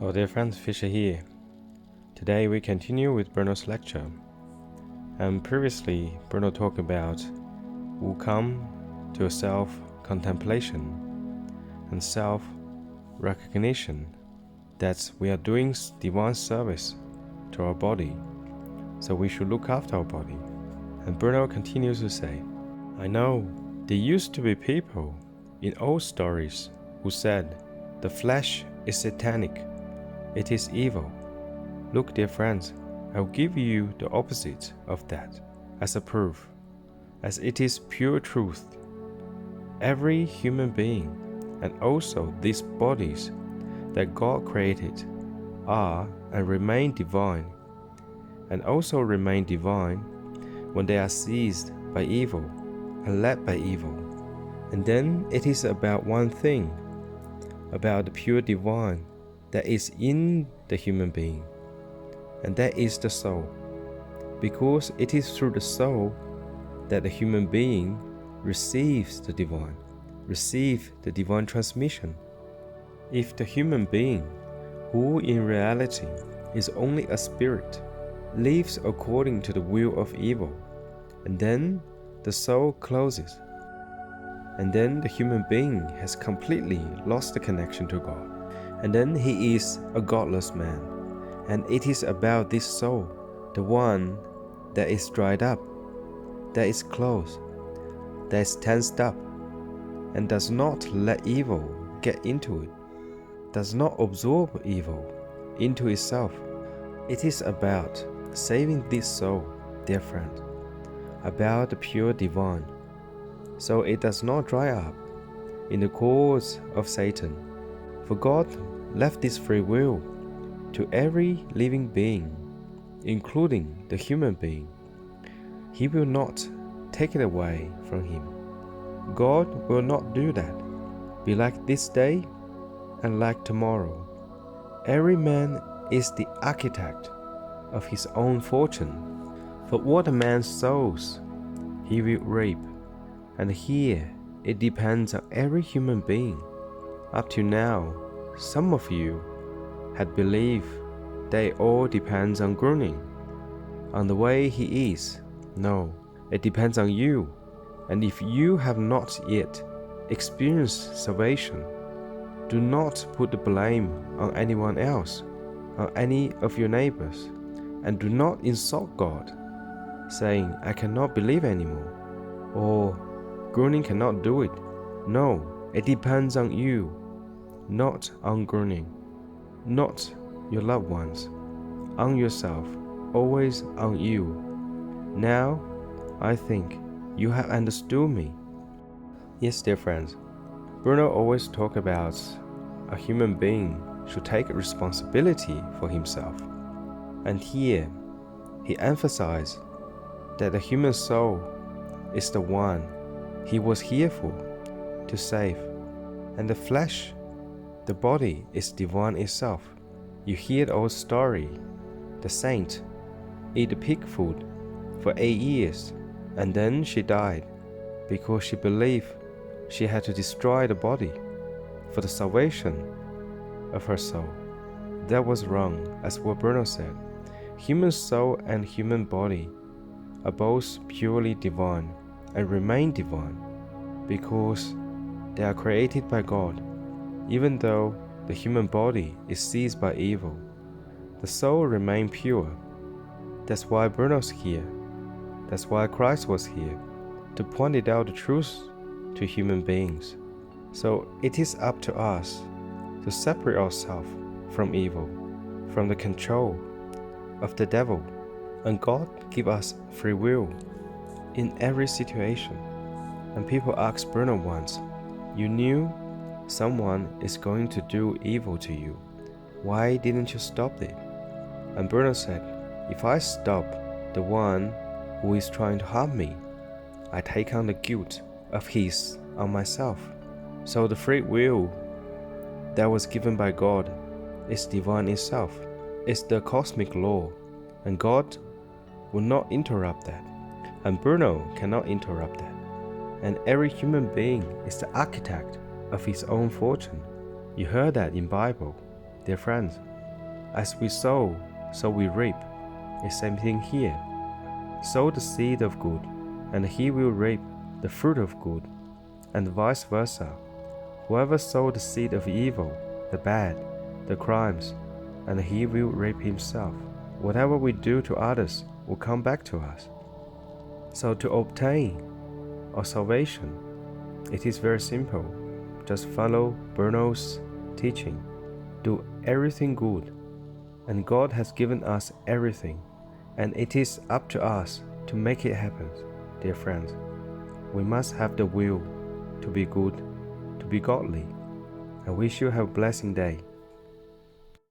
Hello dear friends, Fisher here. Today we continue with Bruno's lecture. And previously Bruno talked about we'll come to a self-contemplation and self-recognition that we are doing divine service to our body, so we should look after our body. And Bruno continues to say, I know there used to be people in old stories who said the flesh is satanic, it is evil. Look, dear friends, I'll give you the opposite of that as a proof, as it is pure truth. Every human being, and also these bodies that God created, are and remain divine, and also remain divine when they are seized by evil and led by evil. And then it is about one thing, about the pure divine that is in the human being, and that is the soul, because it is through the soul that the human being receives the divine transmission. If the human being, who in reality is only a spirit, lives according to the will of evil, and then the soul closes, and then the human being has completely lost the connection to God, and then he is a godless man. And it is about this soul, the one that is dried up, that is closed, that is tensed up, and does not let evil get into it, does not absorb evil into itself. It is about saving this soul, dear friend, about the pure divine, so it does not dry up in the cause of Satan. For God left this free will to every living being, including the human being. He will not take it away from him. God will not do that. Be like this day and like tomorrow. Every man is the architect of his own fortune. For what a man sows, he will reap. And here it depends on every human being. Up to now, some of you had believed that it all depends on Gröning, on the way he is. No, it depends on you. And if you have not yet experienced salvation, do not put the blame on anyone else, on any of your neighbors, and do not insult God, saying, I cannot believe anymore, or Gröning cannot do it. No, it depends on you, not on Gröning, not your loved ones, on yourself, always on you. Now, I think you have understood me. Yes, dear friends, Bruno always talks about a human being should take responsibility for himself. And here, he emphasized that the human soul is the one he was here for, to save. And the flesh, the body, is divine itself. You hear the old story. The saint ate the pig food for 8 years, and then she died because she believed she had to destroy the body for the salvation of her soul. That was wrong, as what Bruno said. Human soul and human body are both purely divine and remain divine because they are created by God. Even though the human body is seized by evil, the soul remains pure. That's why Bruno's here. That's why Christ was here, to point it out the truth to human beings. So it is up to us to separate ourselves from evil, from the control of the devil. And God give us free will in every situation. And people asked Bruno once, you knew someone is going to do evil to you. Why didn't you stop it? And Bruno said, if I stop the one who is trying to harm me, I take on the guilt of his on myself. So the free will that was given by God is divine itself. It's the cosmic law, and God will not interrupt that. And Bruno cannot interrupt that. And every human being is the architect of his own fortune. You heard that in Bible, dear friends. As we sow, so we reap. It's same thing here. Sow the seed of good, and he will reap the fruit of good, and vice versa. Whoever sowed the seed of evil, the bad, the crimes, and he will reap himself. Whatever we do to others will come back to us. So to obtain our salvation, it is very simple. Just follow Bruno's teaching. Do everything good, and God has given us everything, and it is up to us to make it happen, dear friends. We must have the will to be good, to be godly. I wish you have a blessing day.